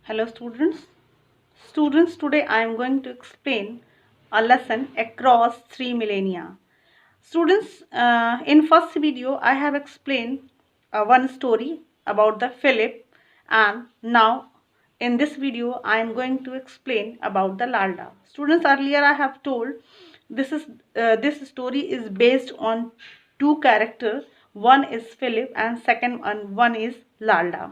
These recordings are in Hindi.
Hello students. Today I am going to explain a lesson across 3 millennia. Students, in first video I have explained one story about the Philip, and now in this video I am going to explain about the Lalda. Students, earlier I have told this story is based on two characters. One is Philip and second one is Lalda.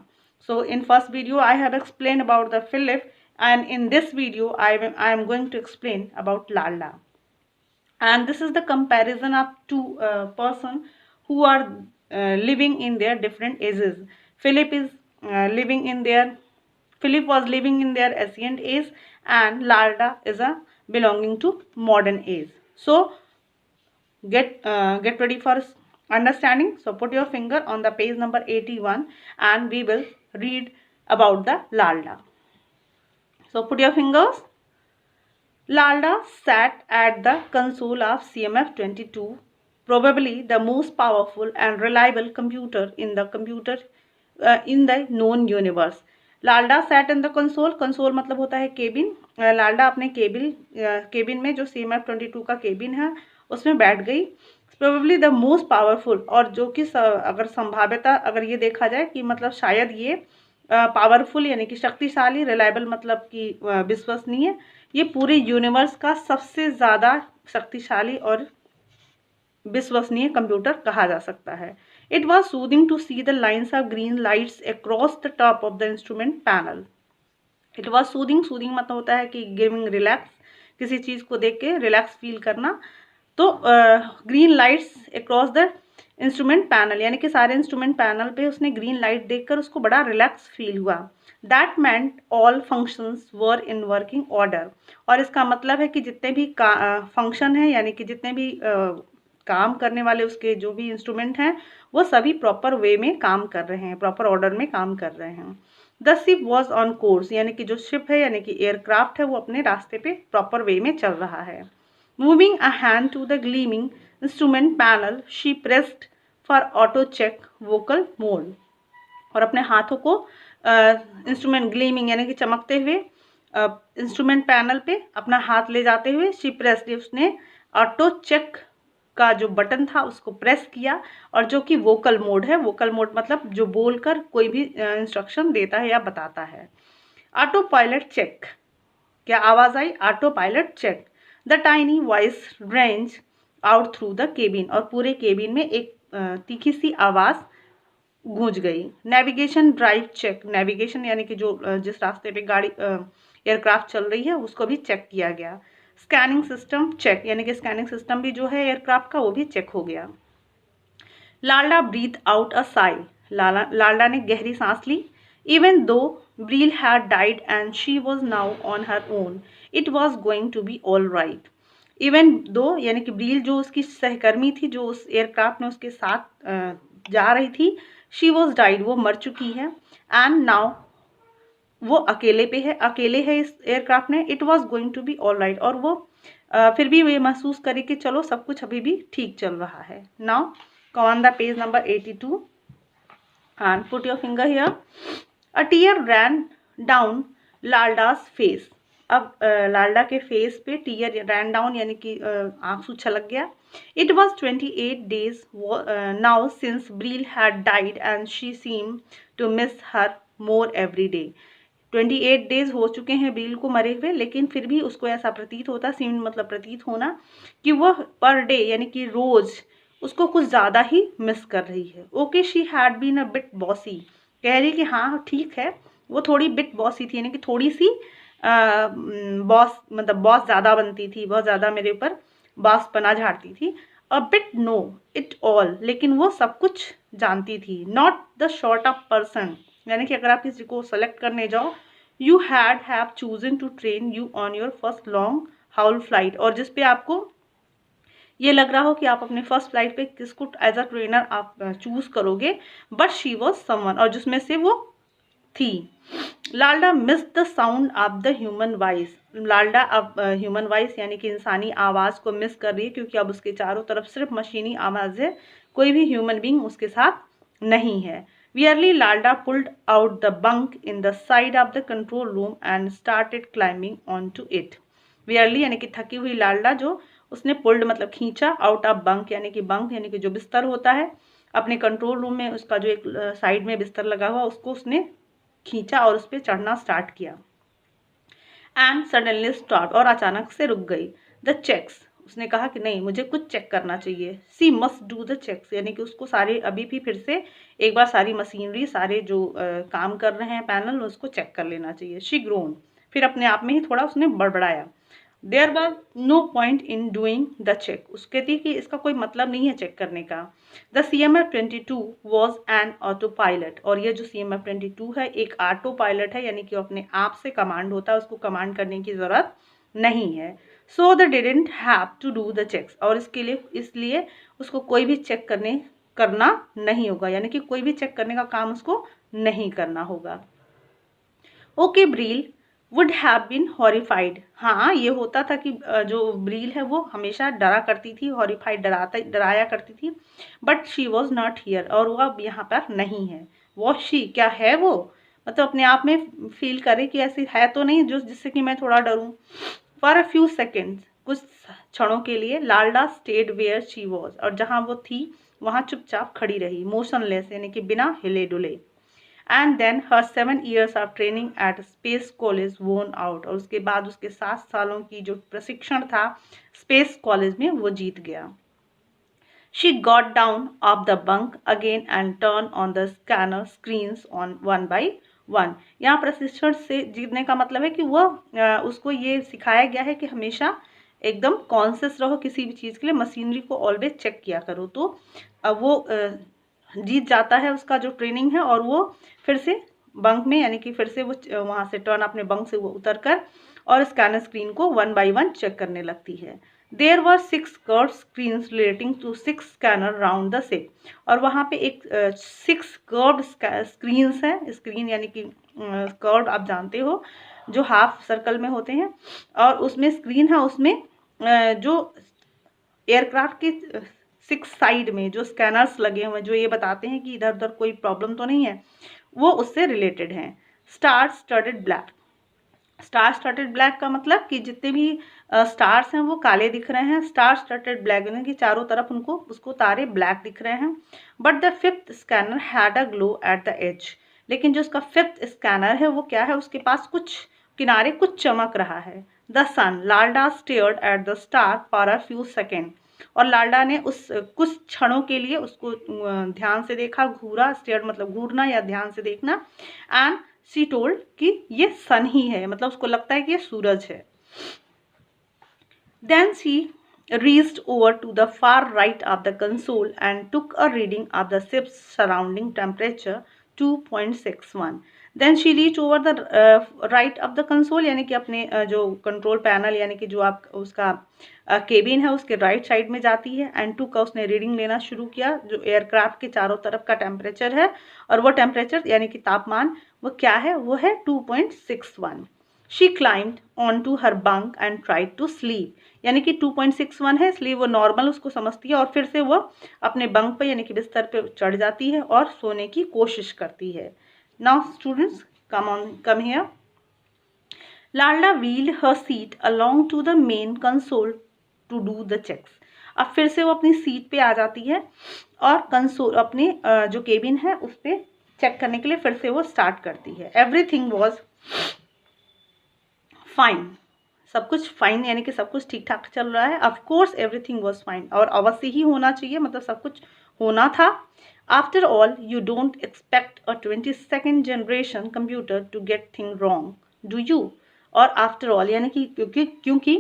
So in first video I have explained about the Philip, and in this video I am going to explain about Lalda. And this is the comparison of two person who are living in their different ages. Philip is living in their Philip was living in their ancient age, and Lalda is a belonging to modern age. So get ready for understanding. So put your finger on the page number 81 and we will read about the Lalda. So put your fingers. Lalda sat at the console of CMF-22, probably the most powerful and reliable computer in the known universe. Lalda sat in the console. Console मतलब होता है केबिन. लाल्डा अपने केबिन में जो CMF-22 का केबिन है उसमें बैठ गई. प्रोबेबली द मोस्ट पावरफुल, और जो कि अगर संभाव्यता अगर ये देखा जाए कि मतलब शायद ये पावरफुल यानी कि शक्तिशाली, रिलायबल मतलब कि विश्वसनीय, ये पूरे यूनिवर्स का सबसे ज़्यादा शक्तिशाली और विश्वसनीय कंप्यूटर कहा जा सकता है. It was soothing to see the lines of green lights across the top of the instrument panel. It was soothing मतलब होता है कि गिविंग रिलैक्स, किसी चीज़ को देख के रिलैक्स फील करना. तो green lights across the instrument panel यानी कि सारे इंस्ट्रूमेंट पैनल पे उसने ग्रीन लाइट देखकर उसको बड़ा रिलैक्स फील हुआ. That meant all functions were in working order. और इसका मतलब है कि जितने भी फंक्शन हैं यानी कि जितने भी काम करने वाले उसके जो भी इंस्ट्रूमेंट हैं वो सभी प्रॉपर वे में काम कर रहे हैं, प्रॉपर ऑर्डर में काम कर रहे हैं. The ship was on course यानी कि जो शिप है यानी कि एयरक्राफ्ट है वो अपने रास्ते पे प्रॉपर वे में चल रहा है. Moving a hand to the gleaming instrument panel she pressed for auto check vocal mode. और अपने हाथों को इंस्ट्रूमेंट ग्लीमिंग यानी कि चमकते हुए इंस्ट्रूमेंट पैनल पे अपना हाथ ले जाते हुए शी प्रेस्ड, उसने ऑटो चेक का जो बटन था उसको प्रेस किया. और जो कि वोकल मोड है, वोकल मोड मतलब जो बोलकर कोई भी इंस्ट्रक्शन देता है या बताता है. ऑटो पायलट चेक, क्या आवाज़ आई? Auto pilot check. The tiny voice rang out through the cabin, और पूरे केबिन में एक तीखी सी आवाज़ गूंज गई. नेविगेशन ड्राइव चेक, नेविगेशन यानी कि जो जिस रास्ते पे गाड़ी एयरक्राफ्ट चल रही है उसको भी चेक किया गया. स्कैनिंग सिस्टम चेक यानी कि स्कैनिंग सिस्टम भी जो है एयरक्राफ्ट का वो भी चेक हो गया. Lalda breathe out a sigh, Lalda ने गहरी सांस ली. Even though Breel had died and she was now on her own, it was going to be all right. Even though यानी कि ब्रील जो उसकी सहकर्मी थी जो उस एयरक्राफ्ट में उसके साथ जा रही थी, शी वॉज डाइड वो मर चुकी है, एंड नाउ वो अकेले है इस एयरक्राफ्ट में. It was going to be all right, और वो फिर भी ये महसूस करे कि चलो सब कुछ अभी भी ठीक चल रहा है. Now go on the page number 82 and put your finger here. A tear ran down Lalda's face. अब लाल्डा के फेस पे टीयर रैन डाउन यानी कि आंसू छलक गया. It was 28 days now since Breel had died and she seem to miss her more every day. 28 days हो चुके हैं ब्रील को मरे हुए, लेकिन फिर भी उसको ऐसा प्रतीत होता, सीम मतलब प्रतीत होना, कि वह पर डे यानी कि रोज़ उसको कुछ ज़्यादा ही मिस कर रही है. Okay she had been a bit bossy, कह रही कि हाँ ठीक है वो थोड़ी बिट बॉसी थी यानी कि थोड़ी सी बॉस मतलब बॉस ज़्यादा बनती थी, बहुत ज़्यादा मेरे ऊपर बॉस बना झाड़ती थी. A bit know it all, लेकिन वो सब कुछ जानती थी. Not the sort of person यानी कि अगर आप किसी को सेलेक्ट करने जाओ, you have chosen to train you on your first long haul flight, और जिस पे आपको ये लग रहा हो कि आप अपने फर्स्ट फ्लाइट पे किसको एज अ ट्रेनर आप चूज करोगे, बट शी वॉज समवन, और जिसमें से वो थी. Lalda miss the sound of the human voice. Lalda अब ह्यूमन वॉइस यानी कि इंसानी आवाज़ को मिस कर रही है, क्योंकि अब उसके चारों तरफ सिर्फ मशीनी आवाज़ है, कोई भी ह्यूमन बींग उसके साथ नहीं है. Wearily, Lalda pulled out the bunk in the side of the control room and started climbing onto it. Wearily यानी कि थकी हुई लालडा जो उसने पुल्ड मतलब खींचा आउट ऑफ बंक यानी कि जो बिस्तर होता है अपने कंट्रोल रूम में उसका जो एक साइड में बिस्तर लगा हुआ उसको उसने खींचा और उस पर चढ़ना स्टार्ट किया. एंड सडनली स्टॉप और अचानक से रुक गई. द चेक्स उसने कहा कि नहीं मुझे कुछ चेक करना चाहिए. सी मस्ट डू द चेक्स यानी कि उसको सारे अभी भी फिर से एक बार सारी मशीनरी सारे जो काम कर रहे हैं पैनल उसको चेक कर लेना चाहिए. शी ग्रोन फिर अपने आप में ही थोड़ा उसने बड़बड़ाया. There was no point in doing the check. उसके थी कि इसका कोई मतलब नहीं है चेक करने का. The CMF-22 was an auto pilot और ये जो CMF-22 है एक ऑटो पायलट है यानी कि अपने आप से कमांड होता है उसको कमांड करने की ज़रूरत नहीं है. So the didn't have to do the checks और इसलिए उसको कोई भी चेक करना नहीं होगा यानी कि कोई भी चेक करने का काम उसको नहीं करना होगा. Okay Breel would have been horrified. हाँ ये होता था कि जो ब्रील है वो हमेशा डरा करती थी हॉरिफाइड डराया करती थी. But she was not here और वो अब यहाँ पर नहीं है. वॉज शी क्या है वो मतलब अपने आप में फील करे कि ऐसी है तो नहीं जो जिससे कि मैं थोड़ा डरूं. फॉर अ फ्यू सेकेंड्स कुछ क्षणों के लिए लालडा स्टेड वेयर शी वॉज और जहाँ वो थी वहाँ चुपचाप खड़ी रही मोशनलेस यानी कि बिना हिले डुले. And then her 7 years of training at space college won out और उसके बाद उसके 7 सालों की जो प्रशिक्षण था स्पेस कॉलेज में वो जीत गया. She got down of the bunk again and turn on the scanner screens on 1 by 1. यहाँ प्रशिक्षण से जीतने का मतलब है कि वो उसको ये सिखाया गया है कि हमेशा एकदम कॉन्शियस रहो किसी भी चीज़ के लिए मशीनरी को ऑलवेज चेक किया करो. तो वो जीत जाता है उसका जो ट्रेनिंग है और वो फिर से बंक में यानी कि फिर से वो वहाँ से टर्न अपने बंक से वो उतर कर और स्कैनर स्क्रीन को 1 by 1 चेक करने लगती है. There were 6 curve screens relating to 6 scanner round the ship और वहाँ पे एक 6 कर्व्ड स्क्रीन्स है. स्क्रीन यानी कि कर्व्ड आप जानते हो जो हाफ सर्कल में होते हैं और उसमें स्क्रीन है उसमें जो एयरक्राफ्ट की 6 साइड में जो स्कैनर्स लगे हुए हैं जो ये बताते हैं कि इधर उधर कोई प्रॉब्लम तो नहीं है वो उससे रिलेटेड हैं. Star studded black. Star studded black का मतलब कि जितने भी स्टार्स हैं वो काले दिख रहे हैं. स्टार स्टडेड ब्लैक यानी कि चारों तरफ उसको तारे ब्लैक दिख रहे हैं. But the 5th scanner had a glow at the edge. लेकिन जो उसका 5th स्कैनर है वो क्या है उसके पास कुछ किनारे कुछ चमक रहा है. The sun Lalda stared at the star for a few second और लालडा ने उस कुछ क्षणों के लिए उसको ध्यान से देखा. घूरा स्टेयर मतलब घूरना या ध्यान से देखना. एंड शी टोल्ड कि ये सन ही है मतलब उसको लगता है कि ये सूरज है. Then she reached over to the far right of the console and took a reading of the ship's surrounding temperature 2.61. Then she reach over the right of the console यानी कि अपने जो कंट्रोल पैनल यानी कि जो आप उसका केबिन है उसके राइट साइड में जाती है. एंड टू का उसने रीडिंग लेना शुरू किया जो एयरक्राफ्ट के चारों तरफ का टेम्परेचर है और वो टेम्परेचर यानी कि तापमान वो क्या है वो है 2.61. She climbed on to her bunk and tried to sleep यानी कि 2.61 है इसलिए वो नॉर्मल उसको समझती है और फिर से वो अपने बंक पे यानी कि बिस्तर पे चढ़ जाती है और सोने की कोशिश करती है. Now students come here. Lalda wheeled her seat along to the main console to do the checks. अब फिर से वो अपनी सीट पे आ जाती है और कंसोल अपने जो केबिन है उस पर चेक करने के लिए फिर से वो स्टार्ट करती है. Everything was fine. सब कुछ फाइन यानी कि सब कुछ ठीक ठाक चल रहा है. Of course everything was fine और अवश्य ही होना चाहिए मतलब सब कुछ होना था. After all, you don't expect a 22nd generation computer to get things wrong, do you? और after all यानी कि क्योंकि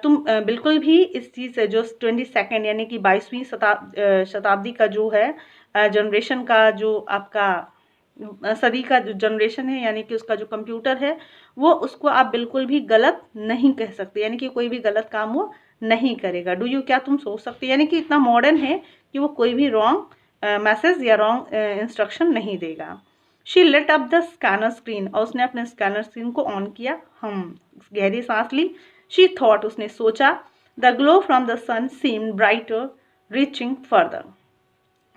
तुम बिल्कुल भी इस चीज़ से जो 22nd यानी कि 22वीं शताब्दी का जो है जनरेशन का जो आपका सदी का जो जनरेशन है यानी कि उसका जो कंप्यूटर है वो उसको आप बिल्कुल भी गलत नहीं कह सकते यानी कि कोई भी गलत काम वो नहीं करेगा. डू यू क्या तुम सोच सकते यानी कि इतना मॉडर्न है कि वो कोई भी रॉन्ग मैसेज या रॉन्ग इंस्ट्रक्शन नहीं देगा. She late up the scanner screen और उसने अपने स्कैनर स्क्रीन को ऑन किया. हम गहरी सांस ली. शी थॉट उसने सोचा the glow from the sun seemed brighter reaching further.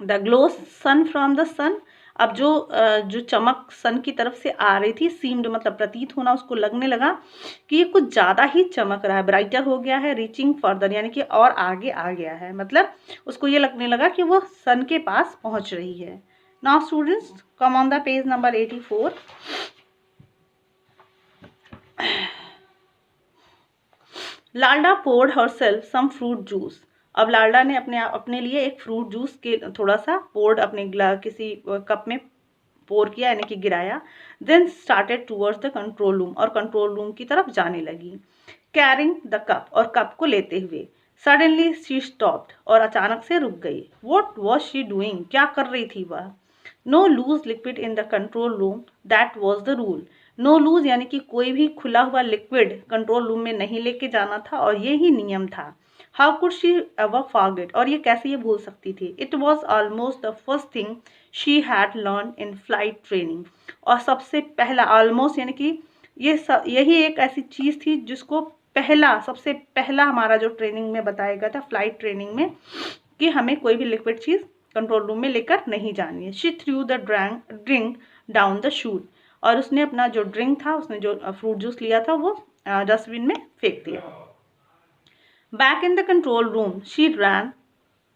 The glow sun from the sun अब जो चमक सन की तरफ से आ रही थी, सीम्ड मतलब प्रतीत होना, उसको लगने लगा कि ये कुछ ज़्यादा ही चमक रहा है, ब्राइटर हो गया है, रीचिंग फर्दर यानी कि और आगे आ गया है, मतलब उसको ये लगने लगा कि वो सन के पास पहुंच रही है। Now students come on the page number 84। Lalda poured herself some fruit juice. अब लाल्डा ने अपने लिए एक फ्रूट जूस के थोड़ा सा पोर्ड अपने किसी कप में पोर किया यानी कि गिराया। Then started towards the control room, और कंट्रोल रूम की तरफ जाने लगी, कैरिंग द कप, और कप को लेते हुए। सडनली शी स्टॉप्ड, और अचानक से रुक गई। व्हाट वाज शी डूइंग, क्या कर रही थी वह। No loose liquid in the control room, that was the rule. No loose यानी कि कोई भी खुला हुआ लिक्विड कंट्रोल रूम में नहीं लेके जाना था, और ये ही नियम था। How could she ever forget, और ये कैसे ये भूल सकती थी। It was almost the first thing she had learn in flight training, और सबसे पहला, ऑलमोस्ट यानी कि यही एक ऐसी चीज़ थी जिसको सबसे पहला हमारा जो ट्रेनिंग में बताया गया था, फ्लाइट ट्रेनिंग में, कि हमें कोई भी लिक्विड चीज़ कंट्रोल रूम में लेकर नहीं जानी है। She threw the drink down the shoot, और उसने अपना जो ड्रिंक था, उसने जो फ्रूट जूस लिया था, वो डस्टबिन में फेंक दिया। Back in the control room she ran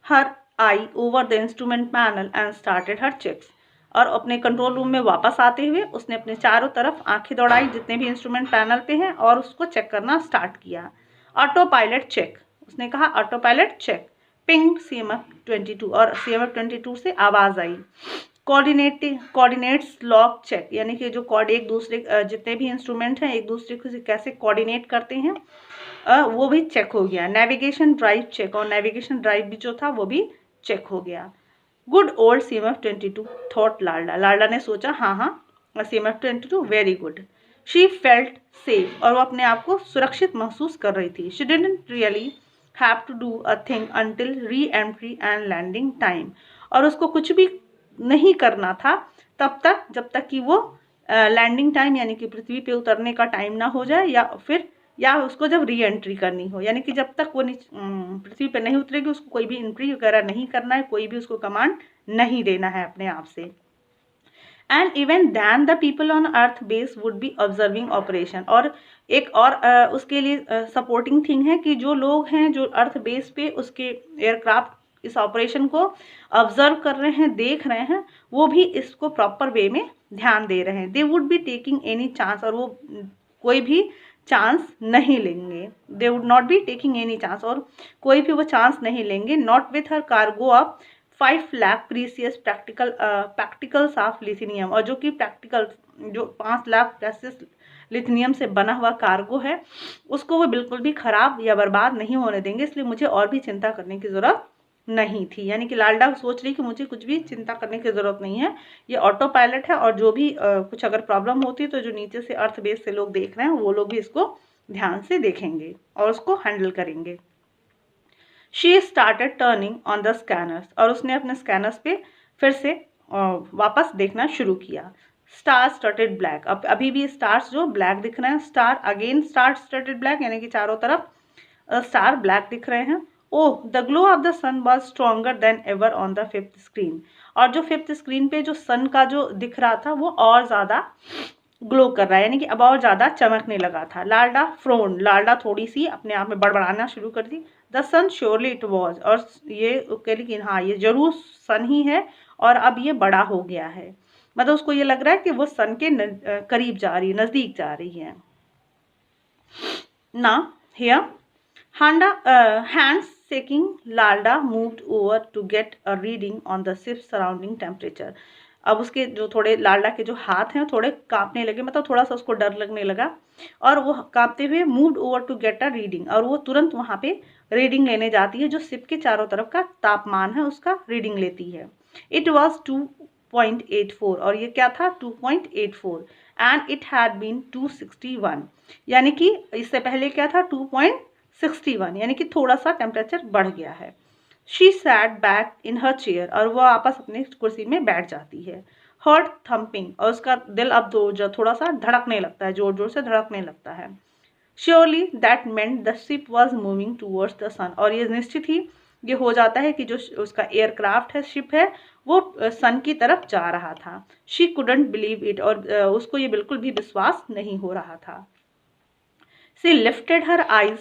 her eye over the instrument panel and started her checks, और अपने कंट्रोल रूम में वापस आते हुए उसने अपने चारों तरफ आंखें दौड़ाई जितने भी इंस्ट्रूमेंट पैनल पे हैं, और उसको चेक करना स्टार्ट किया। ऑटो पायलट चेक, उसने कहा auto pilot check. Ping CMF-22, और CMF-22 से आवाज़ आई। कोऑर्डिनेट्स लॉक चेक, यानी कि जो एक दूसरे जितने भी इंस्ट्रूमेंट हैं एक दूसरे को कैसे कोऑर्डिनेट करते हैं, वो भी चेक हो गया। नेविगेशन ड्राइव चेक, और नेविगेशन ड्राइव भी जो था वो भी चेक हो गया। गुड ओल्ड CMF-22 थॉट लाल्डा, लाल्डा ने सोचा हाँ CMF-22 very good. She felt safe, और वो अपने आप को सुरक्षित महसूस कर रही थी। She didn't really have to do a thing until re entry and landing time, और उसको कुछ भी नहीं करना था तब तक जब तक कि वो लैंडिंग टाइम यानी कि पृथ्वी पे उतरने का टाइम ना हो जाए, या उसको जब री एंट्री करनी हो, यानी कि जब तक वो पृथ्वी पे नहीं उतरेगी उसको कोई भी एंट्री वगैरह नहीं करना है, कोई भी उसको कमांड नहीं देना है अपने आप से। And even then the people on earth base would be observing operation, और एक और उसके लिए सपोर्टिंग थिंग है कि जो लोग हैं जो अर्थ बेस पे उसके एयरक्राफ्ट इस ऑपरेशन को ऑब्जर्व कर रहे हैं, देख रहे हैं, वो भी इसको प्रॉपर वे में ध्यान दे रहे हैं। They would be taking any chance, और वो कोई भी चांस नहीं लेंगे। They would not be taking any chance, और कोई भी वो चांस नहीं लेंगे। Not with her cargo of 5 lakh precious practicals of lithium, और जो कि प्रैक्टिकल जो 5 लाख प्रीसियस लिथिनियम से बना हुआ कार्गो है उसको वो बिल्कुल भी खराब या बर्बाद नहीं होने देंगे, इसलिए मुझे और भी चिंता करने की ज़रूरत नहीं थी। यानी कि लाल्डा सोच रही कि मुझे कुछ भी चिंता करने की ज़रूरत नहीं है, ये ऑटो पायलट है, और जो भी कुछ अगर प्रॉब्लम होती है तो जो नीचे से अर्थ बेस से लोग देख रहे हैं वो लोग भी इसको ध्यान से देखेंगे और उसको हैंडल करेंगे। She started turning on the scanners, और उसने अपने स्कैनर्स पे फिर से वापस देखना शुरू किया। स्टार स्टार्टेड ब्लैक, अब अभी भी स्टार्स जो ब्लैक दिख रहे हैं, star again star started black, यानी कि चारों तरफ स्टार ब्लैक दिख रहे हैं। Oh the glow of the sun was stronger than ever on the 5th screen, और जो 5th स्क्रीन पे जो सन का जो दिख रहा था वो और ज़्यादा ग्लो कर रहा है, यानी कि अब और ज़्यादा चमकने लगा था। लाल्डा फ्रोन, लाल्डा थोड़ी सी अपने आप में बड़बड़ाना शुरू कर दी। The sun surely it was, और ये कह रही कि हाँ ये जरूर सन ही है, और अब ये बड़ा हो गया है, मतलब उसको ये लग रहा है कि वो सन के करीब जा रही है, नज़दीक जा रही है ना। Here hands shaking, Lalda moved over to get a reading on the ship's surrounding temperature. अब उसके जो थोड़े लाल्डा के जो हाथ हैं थोड़े कांपने लगे, मतलब थोड़ा सा उसको डर लगने लगा, और वो कांपते हुए moved over to get a reading, और वो तुरंत वहाँ पे रीडिंग लेने जाती है जो शिप के चारों तरफ का तापमान है उसका रीडिंग लेती है। इट वॉज 2.84, और ये क्या था 2.84, एंड इट हैड बीन 261, यानी कि इससे पहले क्या था 2.61, यानी कि थोड़ा सा टेम्परेचर बढ़ गया है। She sat back in her chair, और वो वापस अपनी कुर्सी में बैठ जाती है। हर्ट थम्पिंग, और उसका दिल अब थोड़ा सा धड़कने लगता है, जोर जोर से धड़कने लगता है। Surely that meant the ship was moving towards the sun, और ये निश्चित ही ये हो जाता है कि जो उसका एयरक्राफ्ट है, शिप है, वो सन की तरफ जा रहा था। शी कुडंट बिलीव इट, और उसको ये बिल्कुल भी विश्वास नहीं हो रहा था। She lifted her eyes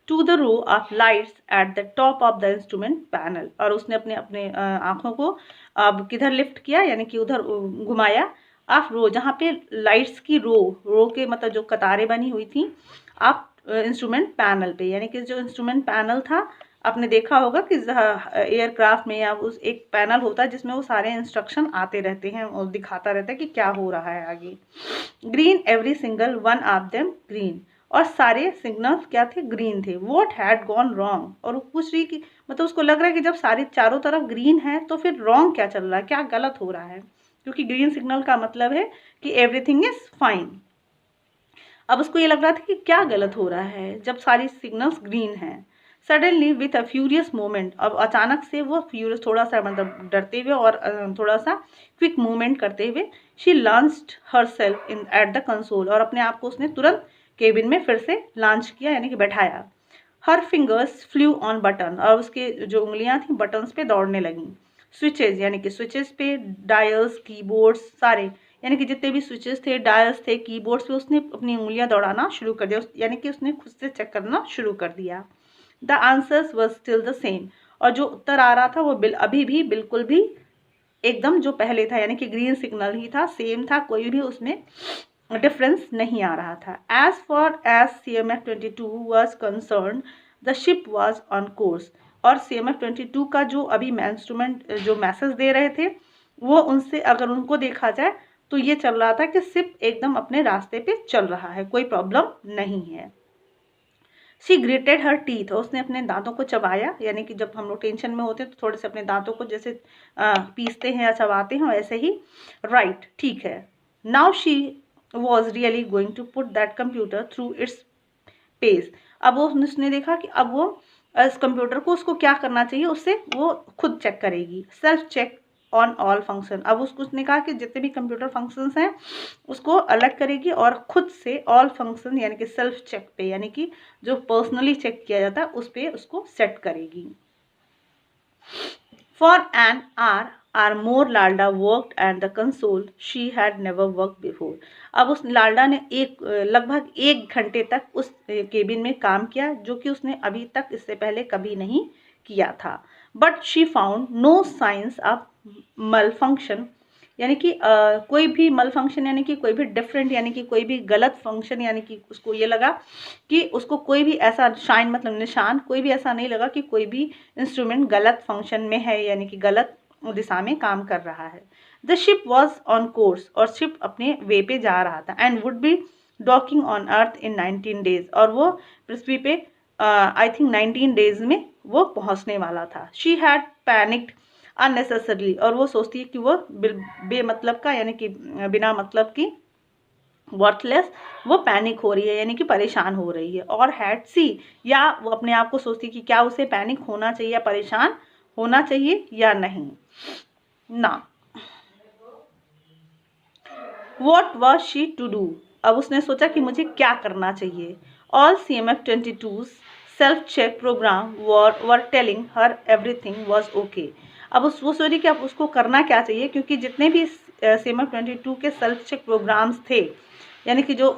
to the row of lights at the top of the instrument panel, और उसने अपने अपने आंखों को अब किधर लिफ्ट किया, यानी कि उधर घुमाया, ऑफ रो, जहाँ पे लाइट्स की रो के मतलब जो कतारें बनी हुई थी, आप इंस्ट्रूमेंट पैनल पे, यानी कि जो इंस्ट्रूमेंट पैनल था, आपने देखा होगा कि एयरक्राफ्ट में या उस एक पैनल होता है जिसमें वो सारे इंस्ट्रक्शन आते रहते हैं और दिखाता रहता है कि क्या हो रहा है आगे। Green every single one of them green, और सारे सिग्नल्स क्या थे, ग्रीन थे। व्हाट हैड गॉन रॉन्ग, और वो पूछ रही कि मतलब उसको लग रहा है कि जब सारे चारों तरफ ग्रीन है तो फिर रॉन्ग क्या चल रहा है, क्या गलत हो रहा है, क्योंकि ग्रीन सिग्नल का मतलब है कि एवरीथिंग इज फाइन। अब उसको ये लग रहा था कि क्या गलत हो रहा है जब सारी सिग्नल्स ग्रीन हैं। Suddenly with a furious moment, अब अचानक से वो फ्यूरियस, थोड़ा सा मतलब डरते हुए और थोड़ा सा क्विक मूवमेंट करते हुए, she launched herself in eight the console, और अपने आप को उसने तुरंत केबिन में फिर से लॉन्च किया, यानी कि बैठाया। हर फिंगर्स फ्लू ऑन बटन, और उसके जो उंगलियां थी बटन्स पे दौड़ने लगीं। स्विचेस, यानी कि स्विचेस पे, डायल्स, कीबोर्ड्स, सारे, यानी कि जितने भी स्विचेस थे, डायल्स थे, कीबोर्ड्स पे उसने अपनी उंगलियां दौड़ाना शुरू कर दिया, यानी कि उसने खुद से चेक करना शुरू कर दिया। The answers were still the same, और जो उत्तर आ रहा था वो अभी भी बिल्कुल भी एकदम जो पहले था, यानी कि ग्रीन सिग्नल ही था, सेम था, कोई भी उसमें डिफरेंस नहीं आ रहा था। As far as CMF-22 was concern, the ship was on course, और CMF-22 का जो अभी इंस्ट्रूमेंट जो मैसेज दे रहे थे, वो उनसे अगर उनको देखा जाए तो ये चल रहा था कि शिप एकदम अपने रास्ते पे चल रहा है, कोई प्रॉब्लम नहीं है। शी ग्रेटेड हर टीथ, और उसने अपने दांतों को चबाया, यानी कि जब हम लोग टेंशन में होते हैं तो थोड़े से अपने दांतों को जैसे पीसते हैं या चबाते हैं, वैसे ही। राइट, ठीक है। Now she was really going to put that computer through its page, अब वो उसने देखा कि अब वो इस कंप्यूटर को उसको क्या करना चाहिए, उससे वो खुद चेक करेगी। Self check on all function, अब उसने कहा कि जितने भी कंप्यूटर फंक्शंस हैं उसको अलग करेगी और खुद से ऑल फंक्शन, यानी कि सेल्फ चेक पे, यानी कि जो पर्सनली चेक किया जाता है उस पे उसको सेट करेगी। For an hour more Lalda worked at the console she had never work before, अब उस लाल्डा ने लगभग 1 घंटे तक उस केबिन में काम किया, जो कि उसने अभी तक इससे पहले कभी नहीं किया था। But she found no signs of malfunction, यानी कि कोई भी मल फंक्शन, यानी कि कोई भी डिफरेंट, यानी कि कोई भी गलत फंक्शन, यानी कि उसको ये लगा कि उसको कोई भी ऐसा शाइन मतलब निशान, कोई भी ऐसा नहीं लगा कि कोई भी इंस्ट्रूमेंट गलत फंक्शन में है, यानी कि गलत दिशा में काम कर रहा है। The ship was on course, और शिप अपने वे पे जा रहा था। And would be docking on earth in 19 days, और वो पृथ्वी पे आई थिंक 19 डेज में वो पहुंचने वाला था। शी हैड पैनिक्ड अननेसेसरली, और वो सोचती है कि वो बेमतलब का, यानी कि बिना मतलब की, वर्थलेस, वो पैनिक हो रही है, यानी कि परेशान हो रही है। और हैड सी, या वो अपने आप को सोचती कि क्या उसे पैनिक होना चाहिए या परेशान होना चाहिए या नहीं ना। What was she to do, अब उसने सोचा कि मुझे क्या करना चाहिए। All CMF-22 self check program were telling her everything was okay, अब वो सोची कि अब उसको करना क्या चाहिए, क्योंकि जितने भी CMF-22 के सेल्फ चेक प्रोग्राम्स थे, यानी कि जो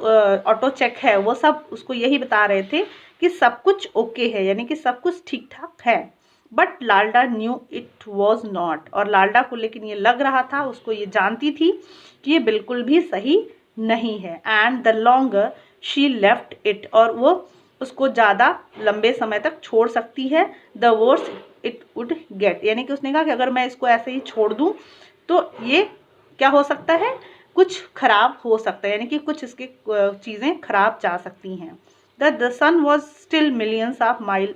ऑटो चेक है, वो सब उसको यही बता रहे थे कि सब कुछ ओके है, यानी कि सब कुछ ठीक ठाक है। But Lalda knew it was not, और लाल्डा को लेकिन ये लग रहा था, उसको ये जानती थी कि ये बिल्कुल भी सही नहीं है। And the longer she left it, और वो उसको ज़्यादा लंबे समय तक छोड़ सकती है, the worse it would get, यानी कि उसने कहा कि अगर मैं इसको ऐसे ही छोड़ दूँ तो ये क्या हो सकता है, कुछ खराब हो सकता है, यानी कि कुछ इसके चीज़ें खराब जा सकती हैं। The sun was still millions of miles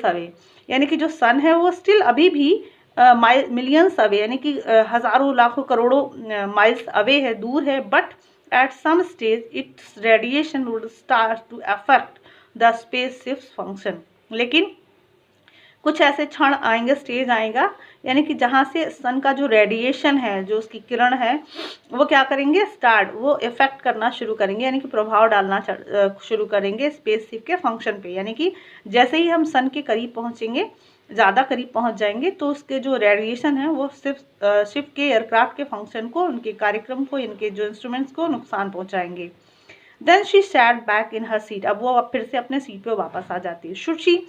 away, यानी कि जो सन है वो स्टिल अभी भी मिलियंस अवे, यानी कि हज़ारों लाखों करोड़ों माइल्स अवे है, दूर है। But at some stage its radiation would start to affect the spaceship's function, लेकिन कुछ ऐसे क्षण आएंगे, स्टेज आएगा, यानी कि जहाँ से सन का जो रेडिएशन है, जो उसकी किरण है, वो क्या करेंगे, वो इफेक्ट करना शुरू करेंगे, यानी कि प्रभाव डालना शुरू करेंगे स्पेसशिप के फंक्शन पे, यानी कि जैसे ही हम सन के करीब पहुँचेंगे, ज़्यादा करीब पहुंच जाएंगे तो उसके जो रेडिएशन है वो सिर्फ शिप के एयरक्राफ्ट के फंक्शन को, उनके कार्यक्रम को, इनके जो इंस्ट्रूमेंट्स को नुकसान पहुंचाएंगे। Then she sat back in her seat, अब वो फिर से अपने सीट पे वापस आ जाती है। Should she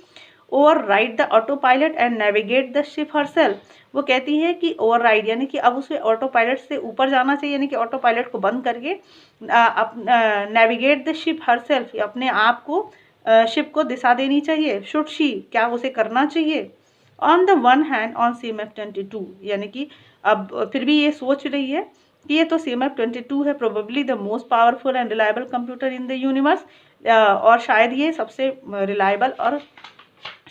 over ride the auto pilot and navigate the ship herself, वो कहती है कि ओवर राइड यानी कि अब उसे ऑटो पायलट से ऊपर जाना चाहिए, यानी कि ऑटो पायलट को बंद करके नेविगेट द शिप हरसेल्फ, अपने आप को शिप को दिशा देनी चाहिए। शुड शी, क्या उसे करना चाहिए। On the one hand on CMF-22, यानी कि अब फिर भी ये सोच रही है कि ये तो CMF-22 है, probably the most powerful and reliable computer in the universe, और शायद ये सबसे रिलायबल और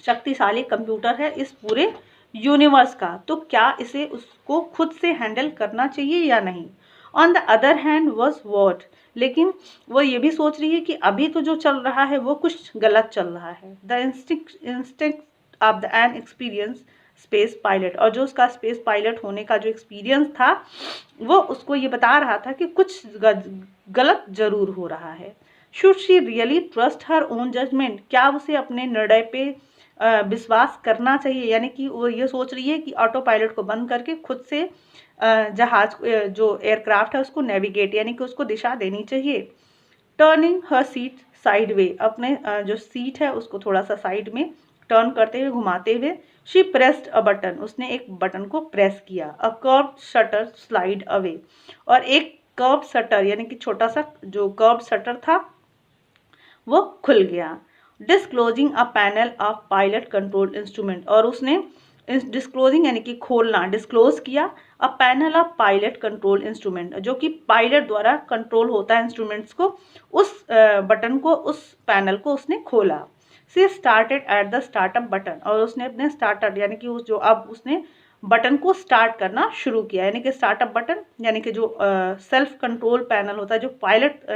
शक्तिशाली कंप्यूटर है इस पूरे यूनिवर्स का, तो क्या इसे उसको खुद से हैंडल करना चाहिए या नहीं। On the other hand was what, लेकिन वो ये भी सोच रही है कि अभी तो जो चल रहा है वो कुछ गलत चल रहा है। The instinct of the an experience space pilot, और जो उसका स्पेस पायलट होने का जो एक्सपीरियंस था वो उसको ये बता रहा था कि कुछ गलत जरूर हो रहा है। Should she really trust her own judgement, क्या उसे अपने निर्णय पे विश्वास करना चाहिए, यानी कि वो ये सोच रही है कि ऑटो पायलट को बंद करके खुद से जहाज जो एयरक्राफ्ट है उसको नेविगेट यानी कि उसको दिशा देनी चाहिए। टर्निंग हर सीट साइड वे, अपने जो सीट है उसको थोड़ा सा साइड में टर्न करते हुए, घुमाते हुए, शी प्रेस्ड अ बटन, उसने एक बटन को प्रेस किया। A curve shutter slide away, और एक कर्व शटर यानी कि छोटा सा जो कर्व शटर था वो खुल गया। Disclosing a panel of pilot control instrument, और उसने डिस्क्लोजिंग यानी कि खोलना, डिस्क्लोज किया a panel of pilot control instrument, जो कि पायलट द्वारा कंट्रोल होता है इंस्ट्रूमेंट्स को, उस बटन को, उस पैनल को उसने खोला। She started at the startup button, और उसने अपने स्टार्टर यानी कि उस जो अब उसने बटन को स्टार्ट करना शुरू किया, यानी कि स्टार्टअप बटन यानी कि जो सेल्फ कंट्रोल पैनल होता है जो पायलट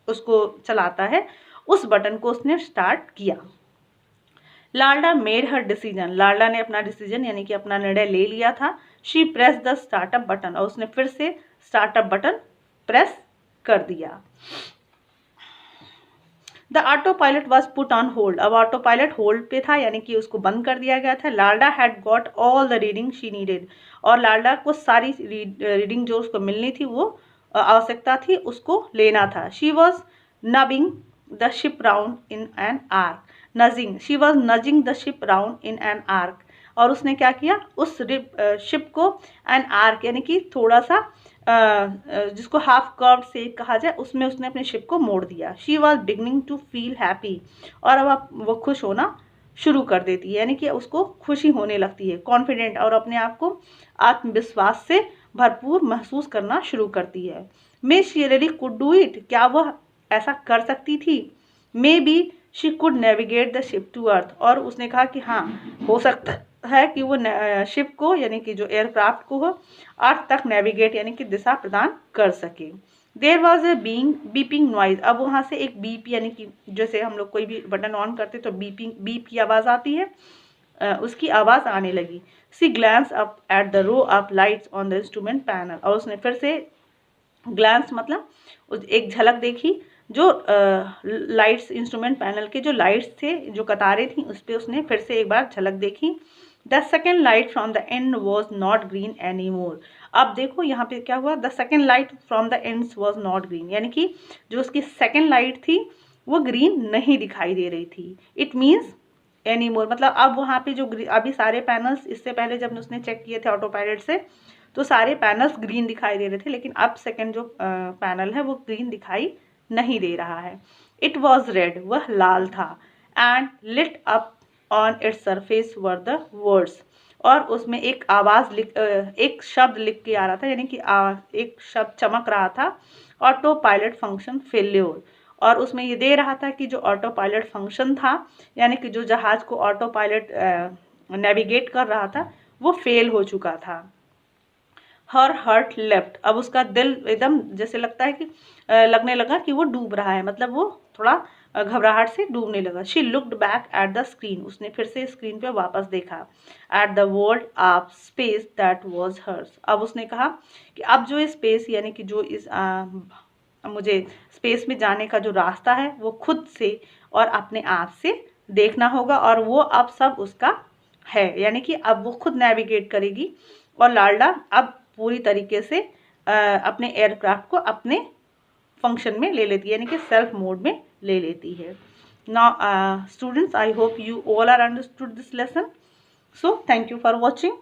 उसको चलाता है, उस बटन को उसने स्टार्ट किया। लाल्डा मेड हर डिसीजन, लाल्डा ने अपना डिसीजन यानी कि अपना निर्णय ले लिया था। She press the startup button, और उसने फिर से स्टार्टअप बटन प्रेस कर दिया। The auto pilot was put on hold, अब ऑटो पायलट होल्ड पे था यानी कि उसको बंद कर दिया गया था। Lalda had got all the reading she needed, और लाल्डा को सारी रीडिंग जो उसको मिलनी थी, वो आवश्यकता थी, उसको लेना था। She was nudging the ship round in an arc, nudging, she was nudging the ship round in an arc, और उसने क्या किया, उस शिप को एन आर्क यानी कि थोड़ा सा जिसको हाफ कर्व से कहा जाए, उसमें उसने अपने शिप को मोड़ दिया। She was beginning to feel happy, और अब वो खुश होना शुरू कर देती है, यानी कि उसको खुशी होने लगती है, कॉन्फिडेंट और अपने आप को आत्मविश्वास से भरपूर महसूस करना शुरू करती है। May she really could do it, क्या वह ऐसा कर सकती थी। Maybe she could navigate the ship to Earth, और उसने कहा कि हाँ हो सकता है कि वो शिप को यानी कि जो एयरक्राफ्ट को हो अर्थ तक नेविगेट यानी कि दिशा प्रदान कर सके। There was a beeping noise, अब वहाँ से एक बीप यानी कि जैसे हम लोग कोई भी बटन ऑन करते तो बीप की आवाज़ आती है, उसकी आवाज़ आने लगी। She glance up at the row of lights on the instrument panel, और उसने फिर से ग्लैंस मतलब एक झलक देखी जो लाइट्स इंस्ट्रूमेंट पैनल के जो लाइट्स थे, जो कतारें थी, उस पर उसने फिर से एक बार झलक देखी। The second light from the end was not green any more, अब देखो यहाँ पे क्या हुआ, the second light from the ends was not green, यानी कि जो उसकी सेकेंड लाइट थी वो ग्रीन नहीं दिखाई दे रही थी। इट मीन्स एनी मोर, मतलब अब वहाँ पे जो अभी सारे पैनल्स, इससे पहले जब उसने चेक किए थे ऑटो पायलट से तो सारे पैनल्स ग्रीन दिखाई दे रहे थे, लेकिन अब सेकेंड जो पैनल है वो ग्रीन दिखाई नहीं दे रहा है। इट वॉज रेड, वह लाल था। And lit up on its surface were the words, और उसमें एक आवाज़ एक शब्द लिख के आ रहा था, यानी कि एक शब्द चमक रहा था, ऑटो पायलट फंक्शन फेल्योर, और उसमें ये दे रहा था कि जो ऑटो पायलट फंक्शन था यानी कि जो जहाज़ को ऑटो पायलट नेविगेट कर रहा था वो फेल हो चुका था। हर हर्ट लेफ्ट, अब उसका दिल एकदम जैसे लगता है कि लगने लगा कि वो डूब रहा है, मतलब वो थोड़ा घबराहट से डूबने लगा। She looked back at the screen, उसने फिर से स्क्रीन पे वापस देखा। At the world of space that was hers, अब उसने कहा कि अब जो स्पेस यानी कि जो इस मुझे स्पेस में जाने का जो रास्ता है वो खुद से और अपने आप से देखना होगा, और वो अब सब उसका है, यानी कि अब वो खुद नेविगेट करेगी और लाडला अब पूरी तरीके से अपने एयरक्राफ्ट को अपने फंक्शन में ले लेती है, यानी कि सेल्फ मोड में ले लेती है। Now students, I hope you all are understood this lesson. So thank you for watching.